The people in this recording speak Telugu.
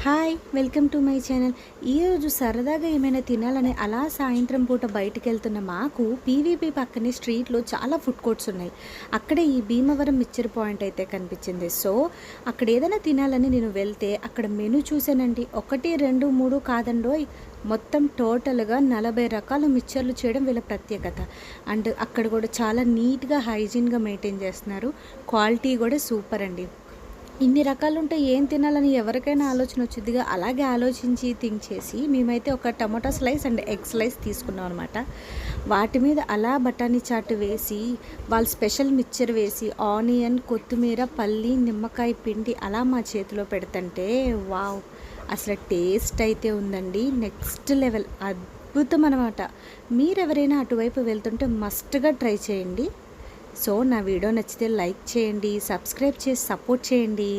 Hi welcome to my channel. ఈరోజు సరదాగా ఏమైనా తినాలని అలా సాయంత్రం పూట బయటికి వెళ్తున్న మాకు పీవీపీ పక్కనే స్ట్రీట్లో చాలా ఫుడ్ కోర్ట్స్ ఉన్నాయి. అక్కడే ఈ భీమవరం మిక్చర్ పాయింట్ అయితే కనిపించింది. సో అక్కడ ఏదైనా తినాలని నేను వెళ్తే అక్కడ మెనూ చూశానండి. 1, 2, 3 కాదండోయ్, మొత్తం టోటల్గా 40 రకాల మిక్చర్లు చేయడం వీళ్ళ ప్రత్యేకత. అండ్ అక్కడ కూడా చాలా నీట్గా హైజీన్గా మెయింటైన్ చేస్తున్నారు. క్వాలిటీ కూడా సూపర్ అండి. ఇన్ని రకాలు ఉంటే ఏం తినాలని ఎవరికైనా ఆలోచన వచ్చిందిగా. అలాగే ఆలోచించి థింక్ చేసి మేమైతే ఒక టమాటా స్లైస్ అండ్ ఎగ్ స్లైస్ తీసుకున్నాం అనమాట. వాటి మీద అలా బఠానీ చాటు వేసి వాళ్ళు స్పెషల్ మిక్చర్ వేసి ఆనియన్, కొత్తిమీర, పల్లి, నిమ్మకాయ పిండి అలా మా చేతిలో పెడుతుంటే వావ్, అసలు టేస్ట్ అయితే ఉందండి నెక్స్ట్ లెవెల్, అద్భుతం అనమాట. మీరెవరైనా అటువైపు వెళ్తుంటే మస్ట్గా ట్రై చేయండి. సో నా వీడియో నచ్చితే లైక్ చేయండి, సబ్స్క్రైబ్ చేసి సపోర్ట్ చేయండి.